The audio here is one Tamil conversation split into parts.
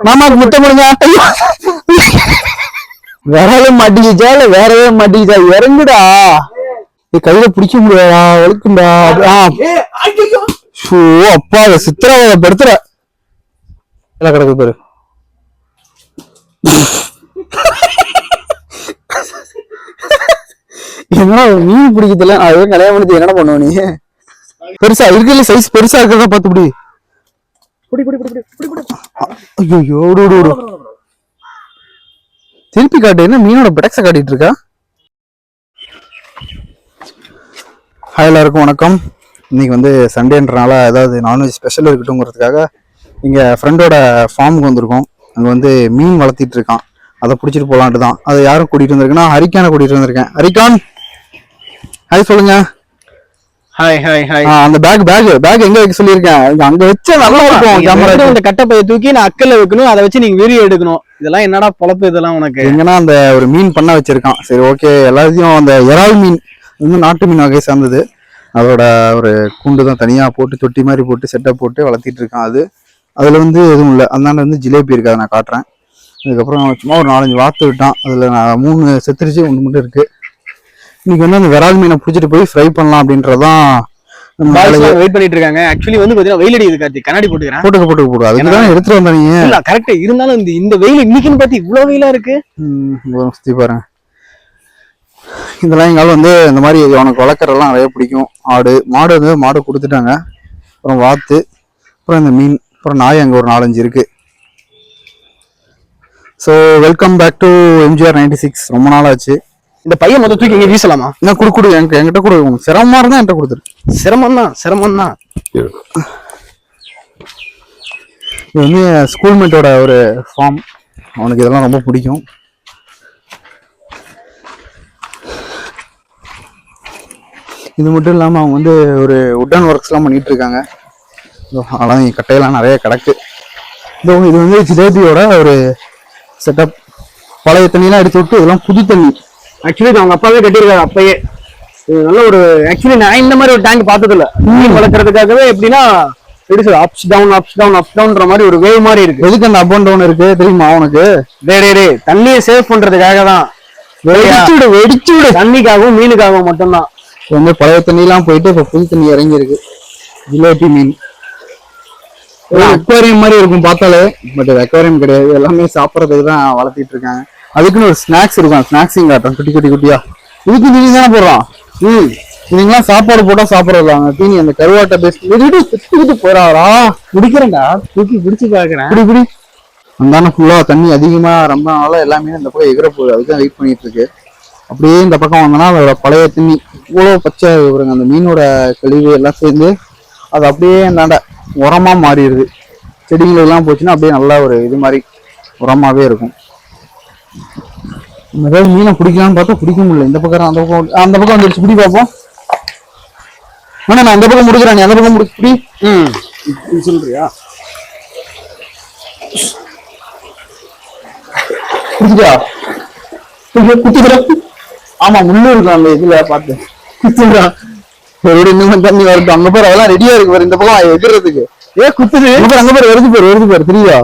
மாமாக்கு முட்டை முடிஞ்ச விரவே மாட்டிக்கிச்சா இல்ல வேறவே மாட்டிக்கிச்சா? இறங்குடா, கையில பிடிக்க முடியாதா? வலிக்குண்டா. அப்பா சித்திரவதைப்படுத்துற கிடக்கு பேரு. என்ன மீன் பிடிக்கிறதுல அதுவும் கல்யாணம் பண்ணி என்ன பண்ணுவ நீ? பெருசா இருக்குல்ல, சைஸ் பெருசா இருக்கிறதா பார்த்து பிடி. ஐயோ, திருப்பி காட்டு. என்ன மீனோட பெடக்ஸ காட்டிட்டு இருக்கா? ஹாய், எல்லாருக்கும் வணக்கம். இன்னைக்கு வந்து சண்டேன்றனால ஏதாவது நான்வெஜ் ஸ்பெஷல் இருக்கட்டும்ங்கிறதுக்காக இங்க ஃப்ரெண்டோட ஃபார்முக்கு வந்திருக்கோம். அங்க வந்து மீன் வளர்த்திட்டு இருக்கான். அதை பிடிச்சிட்டு போலான்ட்டு தான். அதை யாரும் கூட்டிட்டு வந்திருக்குன்னா ஹரிக்கான கூட்டிட்டு வந்திருக்கேன். ஹரிகான், ஹாய் சொல்லுங்க. Hi hi hi. அந்த பேக் எங்க வைக்க சொல்லியிருக்கேன். அங்க வச்சா நல்லா இருக்கும். கேமரா இந்த கட்டப்பையை தூக்கி நான் அக்கல்ல வைக்கணும், அதை வச்சு நீங்க வீடியோ எடுக்கணும். இதெல்லாம் என்னடா பொழப்பு இதெல்லாம் உனக்கு? எங்கன்னா அந்த ஒரு மீன் பண்ண வச்சிருக்கான். சரி, ஓகே. எல்லாத்தையும் அந்த இறால் மீன் வந்து நாட்டு மீன் வகை சார்ந்தது. அதோட ஒரு கூண்டு தான் தனியா போட்டு தொட்டி மாதிரி போட்டு செட்டப் போட்டு வளர்த்திட்டு இருக்கான். அதுல வந்து எதுவும் இல்லை. அதனால வந்து ஜிலேபி இருக்கு, அதை நான் காட்டுறேன். அதுக்கப்புறம் சும்மா ஒரு 4-5 வாத்து விட்டான். அதுல நான் 3 செத்துருச்சு, 1 மட்டும் இருக்கு. இன்னைக்கு வந்து அந்த விரால் மீனை பிடிச்சிட்டு போய் ஃப்ரை பண்ணலாம் அப்படின்றதான் வெயிட் பண்ணிட்டு இருக்காங்க. ஆக்சுவலி வந்து பாத்தீங்கன்னா வெயில் அடிக்குது கார்த்தி, கண்ணாடி போட்டுக்கிறேன். போட்டு அதுதான் எடுத்துட்டு வந்தீங்க. இல்ல கரெக்டா இருந்தாலும் இந்த வெயில் இன்னைக்குன்னு பார்த்து இவ்வளவு வெயிலா இருக்கு. சுத்தி பாருங்க. இதெல்லாம் எங்கால வந்து இந்த மாதிரி அவனுக்கு வளர்க்குறதெல்லாம் நிறைய பிடிக்கும். மாடு கொடுத்துட்டாங்க. அப்புறம் வாத்து, அப்புறம் இந்த மீன், அப்புறம் நாய் அங்கே ஒரு 4-5 இருக்கு. So welcome back to MGR 96. ரொம்ப நாள் ஆச்சு. இந்த பையன் மொத்தம் தூக்கி இங்க வீசலாமா? என்ன குடு என்கிட்ட கூட சிரமமா இருந்தா என்கிட்ட கொடுத்துரு. சிரமம் தான். இது வந்து ஸ்கூல்மேட்டோட ஒரு ஃபார்ம். அவனுக்கு இதெல்லாம் ரொம்ப பிடிக்கும். இது மட்டும் இல்லாமல் அவங்க வந்து ஒரு உட்டன் ஒர்க்ஸ்லாம் பண்ணிட்டு இருக்காங்க. அதெல்லாம் கட்டையெல்லாம் நிறைய கிடக்கு. இது வந்து ஜிலேபியோட ஒரு செட்டப். பழைய தண்ணியெல்லாம் எடுத்து விட்டு இதெல்லாம் புது தண்ணி. ஆக்சுவலி அவங்க அப்பாவே கட்டியிருக்காரு. அப்பயே நல்ல ஒரு ஆக்சுவலி நான் இந்த மாதிரி ஒரு டேங்க் பார்த்ததில்ல. மீன் வளர்க்கறதுக்காகவே எப்படின்னா அப்ஸ் டவுன்ற மாதிரி ஒரு வேவ் மாதிரி இருக்கு. எதுக்கு அந்த அப் அண்ட் டவுன் இருக்கு தெரியுமா உனக்கு? டே தண்ணியை சேவ் பண்றதுக்காக தான். வெடிச்சு விடு. தண்ணிக்காகவும் மீனுக்காகவும் மட்டும்தான். வந்து பழைய தண்ணியெல்லாம் போயிட்டு இப்போ புது தண்ணி இறங்கி இருக்கு. ஜிலேபி மீன் அக்வாரியம் மாதிரி இருக்கும் பார்த்தாலே, பட் அக்வாரியம் கிடையாது. எல்லாமே சாப்பிட்றதுக்கு தான் வளர்த்திட்டு இருக்காங்க. அதுக்குன்னு ஒரு ஸ்நாக்ஸ் இருக்கும். ஸ்நாக்ஸிங் காட்டும் குட்டியா. இதுக்கு தீனி தானே போடுறான். இதுங்கெல்லாம் சாப்பாடு போட்டா சாப்பிடறாங்க. தீனி அந்த கருவாட்டை பேசிட்டு போறாரா? குடிக்கிறேன்டா, தூக்கி பிடிச்சு பாக்குறேன். இப்படி அந்தான ஃபுல்லா தண்ணி அதிகமா ரொம்ப நாளா எல்லாமே இந்த பக்கம் எகிற போகுது. அதுதான் வெயிட் பண்ணிட்டு இருக்கு. அப்படியே இந்த பக்கம் வந்தோம்னா அதோட பழைய தண்ணி இவ்வளோ பச்சை வருங்க. அந்த மீனோட கழிவு எல்லாம் சேர்ந்து அது அப்படியே அந்தாண்ட உரமா மாறிடுது. செடிங்களெல்லாம் போச்சுன்னா அப்படியே நல்லா ஒரு இது மாதிரி உரமாவே இருக்கும். ஏதாவது மீனை பிடிக்கலான்னு பார்த்தா பிடிக்க முடியல. இந்த பக்கம் அந்த பக்கம் வந்துருச்சு. பிடி பார்ப்போம். ஆனா நான் அந்த பக்கம் முடிக்கிறேன், நீ அந்த பக்கம் முடிச்சு சொல்றியா? குடிச்சிட்டா? குத்திக்கிறேன். ஆமா, முள்ளு இருக்கும் அந்த இதுல பார்த்து குத்துறான். இன்னும் தண்ணி வரட்டும். அங்க பேர் அதெல்லாம் ரெடியா இருக்கு பாரு. இந்த பக்கம் எதிர்றதுக்கு குத்துது. அங்க பேர் வருது பாரு தெரியுதா?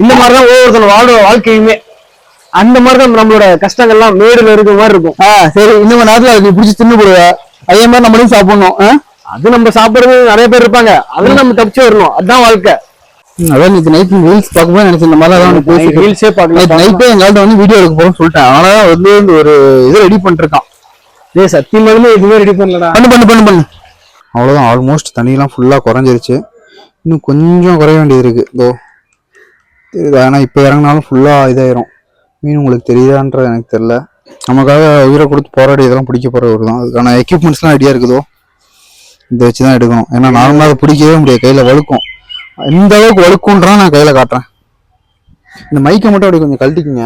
இந்த மாதிரிதான் ஒவ்வொருத்தர் வாழ்க்கையுமே அந்த மாதிரிதான். நம்மளோட கஷ்டங்கள்லாம் மேடுல இருக்கிற மாதிரி இருக்கும். சரி, இன்னும் நேரத்துல நீ பிடிச்சி தின்னு போடுவ. அதே மாதிரி நம்மளையும் சாப்பிடணும். அது நம்ம சாப்பிடுறது நிறைய பேர் இருப்பாங்க. அதுல நம்ம தப்பிச்சு வரணும். அதுதான் வாழ்க்கை. அதான் நேற்று நைட் ரீல்ஸ் பார்க்கும்போது நினைச்சேன் இந்த மாதிரி ரீல்ஸே பார்க்கலாம். நைட்டே எங்கள்கிட்ட வந்து வீடியோ எடுக்க போறோம்னு சொல்லிட்டேன். அதனாலதான் வந்து ஒரு இது ரெடி பண்ணிட்டு இருக்கான். சத்தியமாலுமே எதுவுமே ரெடி பண்ணலடா. பண்ணு. அவ்வளவுதான். ஆல்மோஸ்ட் தண்ணியெல்லாம் ஃபுல்லா குறைஞ்சிருச்சு. இன்னும் கொஞ்சம் குறைய வேண்டியது இருக்கு. தெரியுது. ஆனா இப்ப இறங்கினாலும் ஃபுல்லா இதாயிரும். மீன் உங்களுக்கு தெரியுதான்றது எனக்கு தெரியல. நமக்காக உயிரை கொடுத்து போராடி இதெல்லாம் பிடிக்க போறவர் தான். அதுக்கான எக்யூப்மெண்ட்ஸ் எல்லாம் ரெடியா இருக்குதோ, இதை வச்சுதான் எடுக்கணும். ஏன்னா நார்மலா அதை பிடிக்கவே முடியாது. கையில வழுக்கும். இந்த அளவுக்கு வழுக்கும்ன்றான். நான் கையில காட்டுறேன். இந்த மைக்கை மட்டும் அப்படி கொஞ்சம் கழட்டிக்குங்க.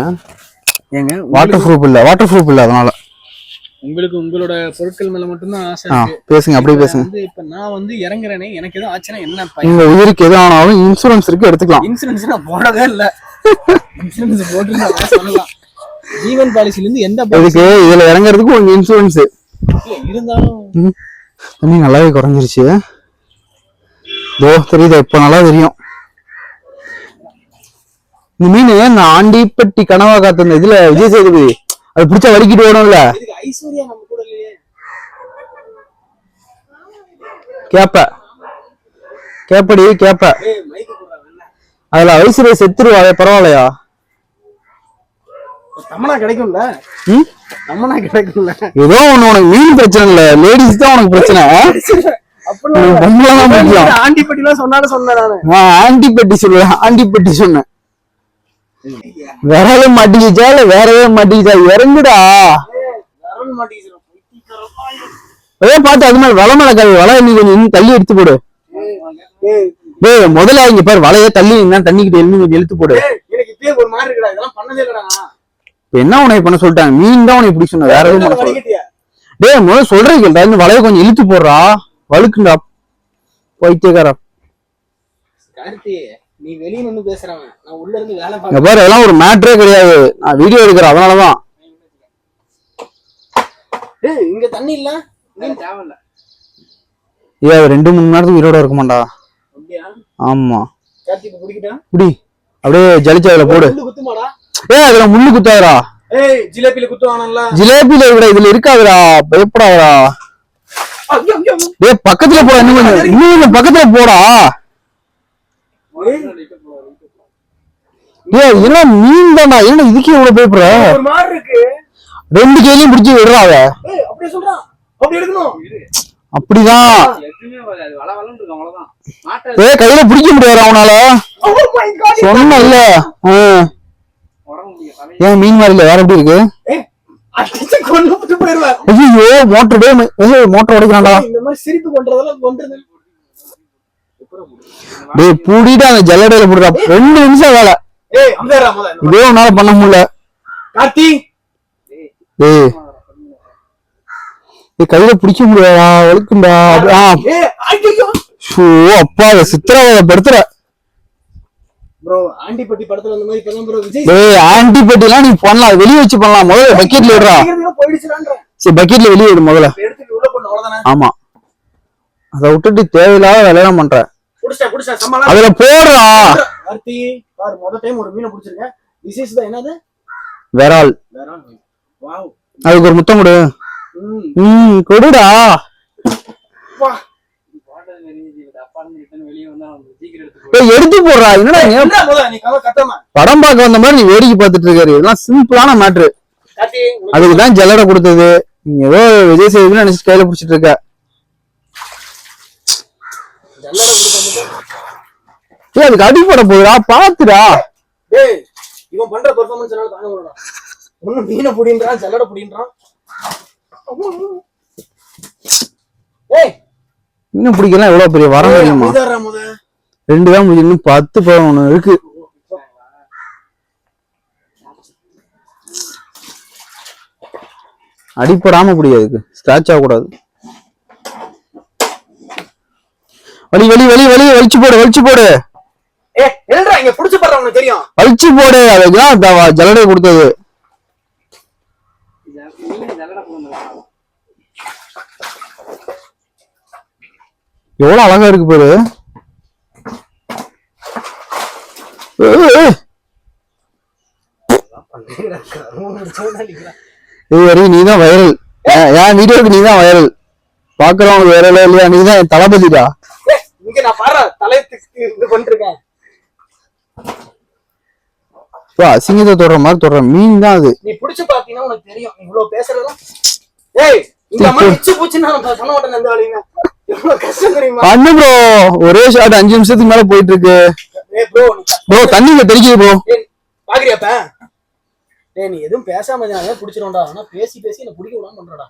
ஏங்க வாட்டர் ப்ரூஃப் இல்ல அதனால. உங்களுக்கு உங்களோட பொருட்கள் மேல மட்டும்தான் ஆசை. பேசுங்க, அப்படியே பேசுங்க. இப்ப நான் வந்து இறங்குறேனே, எனக்கு எதுவும் ஆச்சுன்னா என்ன? உங்க உயிருக்கு எது ஆனாலும் இன்சூரன்ஸ் இருக்கு, எடுத்துக்கலாம். இன்சூரன்ஸ் நான் போடவே இல்ல. இன்சூரன்ஸ் போட்டுருந்தா சொல்லலாம். ஜீவன் பாலிசில இருந்து எந்த இதுக்கு இதுல இறங்குறதுக்கு உங்க இன்சூரன்ஸ் இருந்தாலும் தண்ணி நல்லாவே குறைஞ்சிருச்சு. தோ தெரியுதா, இப்ப நல்லா தெரியும். இந்த மீன் நான் ஆண்டிப்பட்டி கனவா காத்த இந்த இதுல விஜய் சேதுபதி அது பிடிச்சா வலிக்கிட்டு ஓடும்ல. கேப்ப கேப்படி கேப்ப அதுல ஐஸ்வர்யா செத்துருவா, பரவாயில்லையா? தம்மனா கிடைக்கும்ல, தம்மனா கிடைக்கும்ல. ஏதோ ஒண்ணு, உனக்கு மீன் பிரச்சனை இல்ல, லேடிஸ் தான் உனக்கு பிரச்சனை. ஆண்டிப்பட்டிலாம் சொன்னாலும் சொன்னேன், ஆண்டிப்பட்டி சொல்லுவேன், ஆண்டிப்பட்டி சொன்னேன். விரல மாட்டிக்கிச்சா இல்ல வேறவே மாட்டிக்கிச்சா? இறங்குடா. அதே பார்த்து அது மாதிரி வலை மேல வலை நீ கொஞ்சம் இன்னும் தள்ளி எடுத்து போடு. டேய் முதல்ல இங்க பாரு, வலைய தள்ளி தண்ணிக்கிட்ட எழுந்து கொஞ்சம் இழுத்து போடு. இப்ப என்ன உனக்கு பண்ண சொல்லிட்டாங்க? மீன் தான் உனக்கு பிடிக்க சொன்ன, வேற எதுவும் பண்ண சொல்ல. டேய் முதல்ல சொல்றேன் கேட்டா, இந்த வலைய கொஞ்சம் இழுத்து போடுறா, வழுக்குண்டா பைத்தியக்காரா. நீ வெளிய நின்னு பேசுறவன், நான் உள்ள இருந்து வேலை பாரு. அதெல்லாம் ஒரு மேட்டரே கிடையாது, நான் வீடியோ எடுக்கிறேன் அதனாலதான். இங்க தண்ணி இல்ல, தேவையில்ல. ஏன் 2-3 மணி நேரத்துக்கு உயிரோட இருக்க மாட்டா? ஆமா குடி, அப்படியே ஜலிச்சு அதுல போடு. அதுல முள்ளு குத்தாதுடா. ஜிலேபியில குத்துவானல்ல, ஜிலேபியில விட இதுல இருக்காதுடா, பயப்படாதடா. டேய் பக்கத்துல போடா, இன்னும் பக்கத்துல போடா. என்ன மீன் தான்டா, என்ன இதுக்கே இவ்வளவு பயப்படுற? 2 கையிலையும் பிடிச்சி விடுறாவ. அப்படிதான் கையில பிடிக்க முடியாது அவனால, சொன்ன இல்ல. ஏன் மீன் மாதிரி இல்ல, வேற எப்படி இருக்கு? ஐயோ மோட்டர், மோட்டர் உடைக்கிறான்டா. டேய் பூடிட்டு அந்த ஜல்லடையில போடுறா, 2 நிமிஷம் வேலை, இதே உன்னால பண்ண முடியல. டேய் கையில பிடிக்க முடியாதா, வழுக்குண்டா. அப்பா சித்திரவதைப்படுத்துற. ஆண்டிப்பட்டி எல்லாம் நீ பண்ணலாம், வெளியே வச்சு பண்ணலாம். முதல்ல பக்கெட்ல விடுறா, சரி பக்கெட்ல வெளியே விடு முதல்ல. ஆமா அத விட்டுட்டு தேவையில்லாத வேலையெல்லாம் பண்ற, அதுல போடுறா. விரால், அதுக்கு ஒரு முத்தம் கொடு. கொடுடா. எடுத்து போடுறா. என்னடா படம் பார்க்க வந்த மாதிரி நீ வேடிக்கை பார்த்துட்டு இருக்காரு, இதெல்லாம் சிம்பிளான மேட்ரு. அதுக்குதான் ஜல்லடை கொடுத்தது, நீங்க ஏதோ விஜய் சேதுன்னு நினைச்சு கையில பிடிச்சிட்டு இருக்க. அதுக்கு அடிப்பட போகுதா, பாத்துடா. இவன் பண்ற பெர்ஃபார்மன்ஸ் என்னால தாங்க முடியல. ஒண்ணு மீனை புடின்றான், ஜல்லடை புடின்றான். மீன் பிடிக்கலாம் எவ்வளவு பெரிய வரம் தெரியுமா? 2 தான் முடியும், இன்னும் 10-11 இருக்கு. அடிப்படாம பிடிக்காதுக்கு, ஸ்கிராச் ஆகக்கூடாது. வலி வலி வலி வலி, வலிச்சு போடு வலிச்சு போடு. இங்க புடிச்சு பாரு, உனக்கு தெரியும். வலிச்சு போடு, அதுதான் ஜல்லடை கொடுத்தது. எவ்வளவு அழகா இருக்கு பாரு. நீதான் வைரல், என் வீடியோக்கு நீதான் வைரல். பாக்குறவங்க வைரல் இல்லையா, நீதான் என் தளபதிடா. இங்க நான் பாரு தலையத்துக்கு இது பண்ணிருக்கேன். அசிங்கத்தை தொடுற மாதிரி தொடுற மீன் தான் அது. நீ புடிச்சு பாத்தீங்கன்னா உனக்கு தெரியும், இவ்வளவு பேசுறதும். ஏய் இந்த மாதிரி இச்சு பூச்சி நான் பண்ண மாட்டேன். இந்த ஆளுங்க எவ்வளவு கஷ்டம் தெரியுமா? பண்ணு ப்ரோ, ஒரே ஷாட் 5 நிமிஷத்துக்கு மேல போயிட்டு இருக்கு. ப்ரோ தண்ணிங்க தெரிக்குது ப்ரோ. பாக்குறியாப்ப? டேய் நீ எதுவும் பேசாம நான் புடிச்சிரோம்டா, ஆனா பேசி பேசி என்ன புடிக்க விடாம பண்றடா.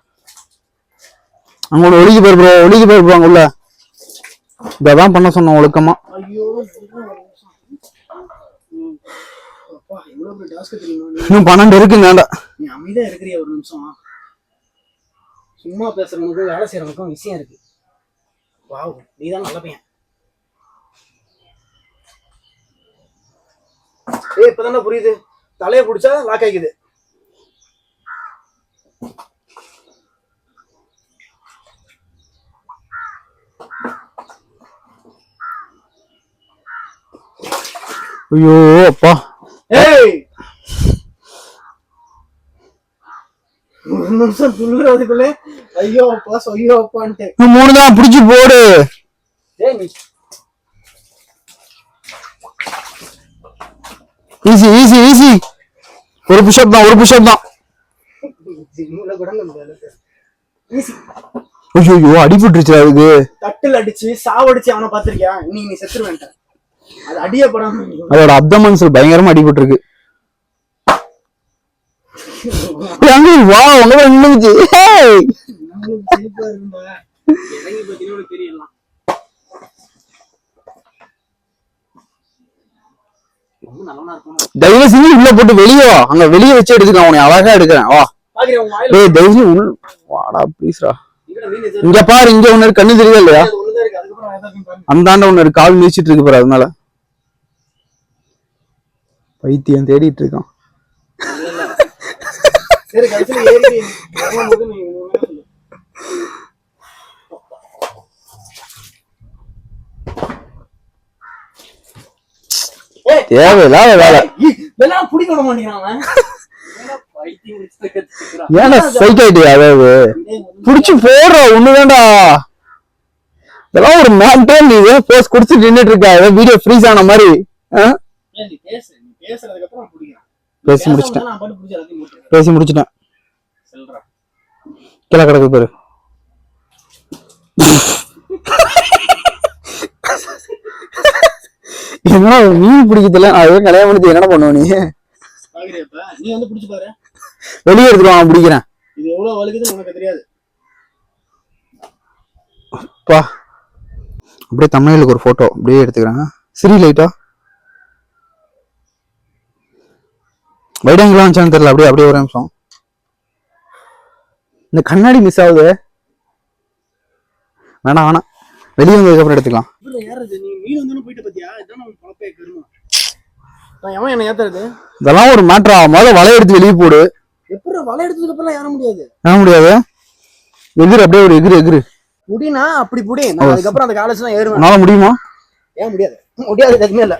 அங்க ஒளிஞ்சு போயிரு ப்ரோ, ஒளிஞ்சு போயிரு ப்ரோ. அங்க உள்ள இதான் பண்ண சொன்னோம் ஒழுக்கமா. ஐயோ அப்பா இவ்வளவு பெரிய டாஸ்க் தெரியுமா? இன்னும் 12 இருக்குங்கடா. நீ அமைதியா இருக்கறியா ஒரு நிமிஷம்? சும்மா பேசுறவனுக்கு வேலை செய்யறவனுக்கும் விஷயம் இருக்கு. வாவ் நீதான் நல்ல பையன். ஏய் இப்பதானே புரியுது, தலைய புடிச்சா லாக் ஆகிக்குது. ஐயோ அப்பா. ஏய் ஒரு நிமிஷம் துள்ளுறதுக்குள்ளே ஐயோ அப்பா ஐயோ அப்பான்ட்டு. 3 தான் பிடிச்சி போடு. Easy easy easy. ஒரு புஷப் தான், ஒரு புஷப் தான். ஐயோ அடிபட்டுருச்சு அதுக்கு. தட்டுல அடிச்சு சாவடிச்சு அவனை பாத்திருக்கியா? இன்னைக்கு நீ செத்துருவேன். அது அடியப்படாம அதோட அப்டமன்ஸ்ல பயங்கரமா அடிபட்டு இருக்கு. வா உங்க நின்னுச்சு. தயவு செஞ்சு உள்ள போட்டு வெளியே வா. அங்க வெளியே வச்சு எடுத்துக்கலாம். உன்னை அழகா எடுக்கிறேன். வா டேய் தயவு செஞ்சு வாடா ப்ளீஸ்ரா. இங்க பாரு, இங்க ஒண்ணு இருக்கு. கண்ணு தெரியுதா இல்லையா? அந்தாண்ட ஒண்ணு இருக்கு. கால் மிதிச்சிட்டு இருக்கு பாரு. அதனால பைத்தியம் தேடிட்டு இருக்கான். தேவையில்லாத வேலை. ஏன்னா சைக்காயிட்டியா? அதாவது புடிச்சு போடுற ஒண்ணுதான்டா. இதெல்லாம் ஒரு மேன்டேன். நீ போஸ்ட் குடிச்சு நின்னுட்டு இருக்கா. வீடியோ ஃப்ரீஸ் ஆன மாதிரி. பேசி முடிச்சிட்டேன். கீழே கிடக்கு பாரு. என்ன மீன் பிடிக்கல. அதுவும் கல்யாணம் பண்ணி என்ன பண்ணுவ நீ? வெளியே எடுத்துருவான். பிடிக்கிறேன். இது எவ்வளவு வலிக்குதுன்னு உனக்கு தெரியாது. அப்படியே தமிழுக்கு ஒரு போட்டோ அப்படியே எடுத்துக்கிறேன். சிரி லைட்டா வைடாங்கலாம் தெரியல. அப்படியே அப்படியே ஒரு நிமிஷம். இந்த கண்ணாடி மிஸ் ஆகுது. வேணாம் வேணாம், வெளியே வந்ததுக்கு அப்புறம் எடுத்துக்கலாம். இதெல்லாம் ஒரு மேட்டரா? முதல்ல வலை எடுத்து வெளியே போடு. எப்படி வலை எடுத்ததுக்கு அப்புறம் ஏற முடியாது? ஏற முடியாது. எகிரு அப்படியே ஒரு எகிரு எகிரு. முடினா அப்படி புடி. நான் அதுக்கப்புறம் அந்த காலேஜ் தான் ஏறுவேன். என்னால முடியுமா? ஏன் முடியாது? முடியாது, எதுவுமே இல்ல.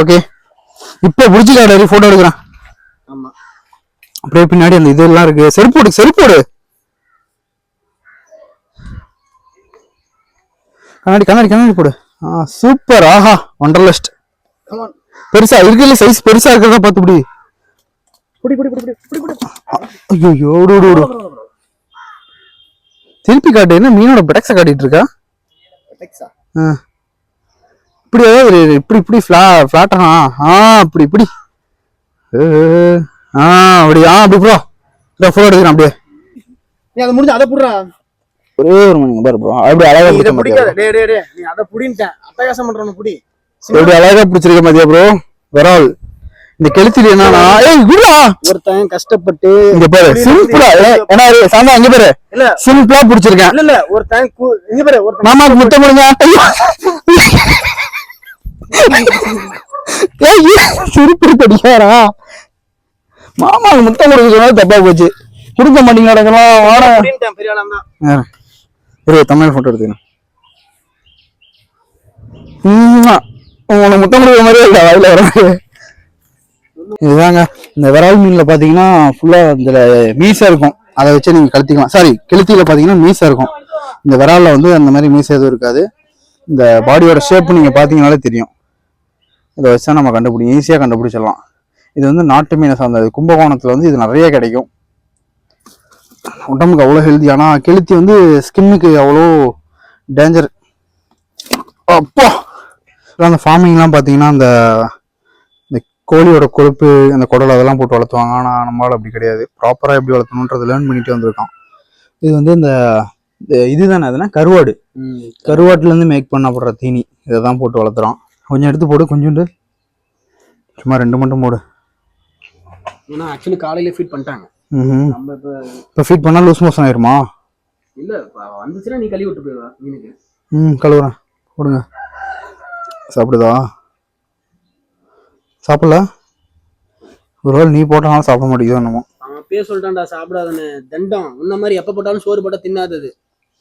ஓகே, இப்ப புடிச்சுக்காடு போட்டோ எடுக்கிறேன். ஆமா, அப்படியே பின்னாடி அந்த இதெல்லாம் இருக்கு. செருப்போடு செருப்போடு. கண்ணாடி கண்ணாடி கண்ணாடி போடு. சூப்பர். ஆஹா வண்டர்லஸ்ட். பெருசா இருக்குல்ல, சைஸ் பெருசா இருக்கிறதா பார்த்து புடி. ஐயோ திருப்பி காட்டு. என்ன மீனோட பெடக்ஸ காட்டிட்டு இருக்கா? இப்படி இப்படி இப்படி ஃபிளாட்டா? அப்படி இப்படி அப்படி அப்படி ப்ரோ. போட்டோ எடுக்கிறேன் அப்படியே. நீ அதை முடிஞ்சு அதை புடுறா. ஒரே ஒரு மணி பாரு ப்ரோ. அப்படி அழகா இத பிடிக்காத. டேய் டேய் டேய், நீ அத புடின்ட்டேன். அட்டகாசம் பண்றவன புடி. எப்படி அழகா பிடிச்சிருக்க மாதிரியா ப்ரோ? விரால் இந்த கெளுத்தில என்னன்னா, ஏய் குடா ஒருத்தன் கஷ்டப்பட்டு இங்க பாரு சிம்பிளா. ஏன்னா சாந்தா இங்க பாரு, இல்ல சிம்பிளா பிடிச்சிருக்கேன். இல்ல ஒருத்தன் இங்க பாரு, ஒருத்தன் மாமாக்கு முத்தம் கொடுங்க. ஏய் சிரிப்பு கடியாரா? மாமாக்கு முத்தம் கொடுக்க சொன்னா தப்பா போச்சு. கொடுக்க மாட்டீங்களா? வாடா புடின்ட்டேன். பெரிய ஆளா தான். தமிழ் போட்டோ எடுத்துக்கிறேன். உனக்கு முத்தம் கொடுக்குற மாதிரியே இல்ல வாயில வர. இதுதாங்க இந்த விரால் மீன்ல பாத்தீங்கன்னா ஃபுல்லா இதுல மீசை இருக்கும். அதை வச்சு நீங்க கழுத்திக்கலாம். சாரி, கெளுத்தில பாத்தீங்கன்னா மீசை இருக்கும். இந்த விரால்ல வந்து அந்த மாதிரி மீசை எதுவும் இருக்காது. இந்த பாடியோட ஷேப் நீங்க பாத்தீங்கன்னாலே தெரியும். இதை வச்சா நம்ம ஈஸியா கண்டுபிடிச்சிடலாம். இது வந்து நாட்டு மீனை சார்ந்தது. கும்பகோணத்துல வந்து இது நிறைய கிடைக்கும். உடம்புக்கு அவ்வளோ ஹெல்தி. ஆனால் கெளுத்தி வந்து ஸ்கின்னுக்கு அவ்வளோ டேஞ்சர். அப்பா அந்த ஃபார்மிங்லாம் பார்த்தீங்கன்னா அந்த கோழியோட கொழுப்பு, அந்த குடல் அதெல்லாம் போட்டு வளர்த்துவாங்க. ஆனால் நம்மளால் அப்படி கிடையாது. ப்ராப்பராக எப்படி வளர்த்தணுன்றதை லேர்ன் பண்ணிட்டு வந்திருக்கான். இது வந்து இந்த இதுதானே அதுனா கருவாடு. கருவாட்டுலேருந்து மேக் பண்ணப்படுற தீனி இதை தான் போட்டு வளர்த்துறோம். கொஞ்சம் எடுத்து போடு, கொஞ்சோண்டு சும்மா 2 மட்டும் போடு. ஏன்னா ஆக்சுவலி காலையில ஃபீட் பண்ணிட்டாங்க. நம்ம இப்போ ஃபீட் பண்ணால் லூஸ் மோஷன் ஆயிருமா? இல்லை, வந்துச்சுன்னா நீ கழுவி விட்டு போயிடுவா மீனுக்கு. கழுவுறேன். போடுங்க. சாப்பிடுதா? சாப்பிடல. ஒருவேளை நீ போட்டாலும் சாப்பிட மாட்டேங்குதோ என்னமோ. அவன் அப்பயே சொல்லிட்டான்டா சாப்பிடாதுன்னு. தண்டம் உன்ன மாதிரி எப்போ போட்டாலும் சோறு போட்டால் தின்னாதது.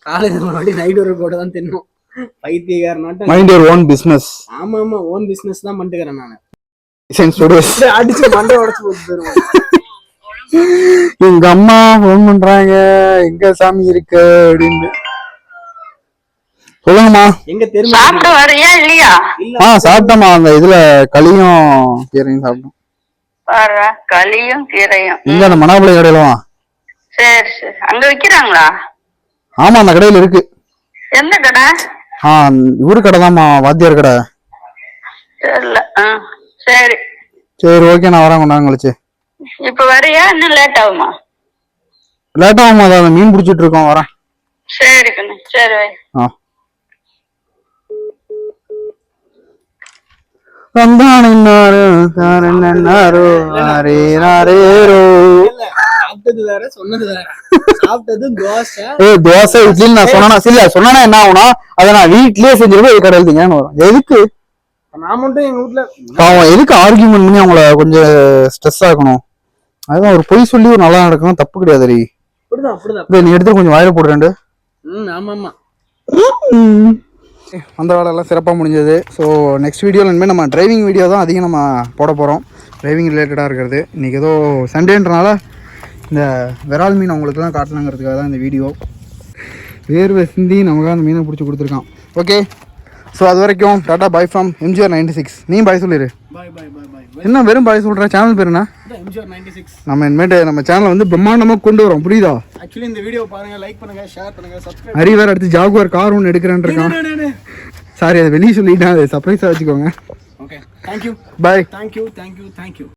காலையில் வாட்டி நைட் ஒரு போட்டு தான் தின்னும். பைத்தியக்காரனாட்டம். Mind your own business. ஆமா ஆமா, ஓன் பிசினஸ் தான் பண்ணிட்டுக்கிறேன் நானு. Design studios. அடிச்சு மண்டை உடைச்சு போட்டு போயிருவேன். எங்க அம்மா ஃபோன் பண்றாங்க, எங்க சாமி இருக்கு அப்படின்னு. சொல்லுங்கம்மா. எங்க தெரியுமா? சாப்பிட வரியா இல்லையா? சாப்பிட்டோம்மா. அந்த இதுல களியும் கீரையும் சாப்பிட்டோம். பாரு, களியும் கீரையும். இங்க அந்த மணாபுளி கடையில வா. சரி சரி, அங்க விக்கிறாங்களா? ஆமா, அந்த கடையில இருக்கு. எந்த கடை? இவரு கடை தான்மா, வாத்தியார் கடை. தெரியல. சரி சரி, ஓகே, நான் வரேன் கொண்டாங்க கழிச்சு. இப்ப வரியா இன்னும் லேட் ஆகுமா? லேட் ஆகுமா? அதான் மீன் பிடிச்சிட்டு இருக்கோம், வரேன். சரி கண்ணு, சரி வை. சாப்பிட்டது வேற, சொன்னது வேற. சாப்பிட்டது தோசை. தோசை இட்லி நான் சொன்னா என்ன ஆகுனா, அதை நான் வீட்லயே செஞ்சிருப்பேன். இது கடையில் திங்கன்னு வரும். எதுக்கு நான் மட்டும் எங்க வீட்டுல எதுக்கு ஆர்கியூமெண்ட் பண்ணி அவங்கள கொஞ்சம் ஸ்ட்ரெஸ் ஆகணும்? அதுதான் ஒரு பொய் சொல்லி ஒரு நல்லா நடக்கணும், தப்பு கிடையாது. அப்படிதான் அப்படிதான். நீ எடுத்து கொஞ்சம் வாயில போடுறேன். ஆமா ஆமா. அந்த வேலையெல்லாம் சிறப்பாக முடிஞ்சது. ஸோ நெக்ஸ்ட் வீடியோவில் இனிமேல் நம்ம டிரைவிங் வீடியோ தான் அதிகம் நம்ம போட போகிறோம். டிரைவிங் ரிலேட்டடாக இருக்கிறது. இன்றைக்கி ஏதோ சண்டேன்றனால இந்த விரால் மீன் அவங்களுக்குலாம் காட்டணுங்கிறதுக்காக தான் இந்த வீடியோ. வேர்வை சிந்தி நமக்காக அந்த மீனை பிடிச்சி கொடுத்துருக்கான். ஓகே, ஸோ அது வரைக்கும் டாடா, பாய் ஃப்ரம் எம்ஜிஆர் 96. நீ பாய் சொல்லிடு. பாய் பாய் பாய் பாய். என்ன வெறும் பாய் சொல்கிற? சேனல் பேர் என்ன? எம்ஜிஆர் 96. நம்ம இனிமேட்டு நம்ம சேனலை வந்து பிரம்மாண்டமாக கொண்டு வரோம், புரியுதா? ஆக்சுவலி இந்த வீடியோ பாருங்க, லைக் பண்ணுங்க, ஷேர் பண்ணுங்க, சப்ஸ்கிரைப். ஹரி வேறு அடுத்து ஜாகுவார் கார் ஒன்று எடுக்கிறேன்னு இருக்கான். சாரி, அதை வெளியே சொல்லிட்டேன், அதை சர்ப்ரைஸாக வச்சுக்கோங்க. Okay, thank you. பாய். தேங்க்யூ.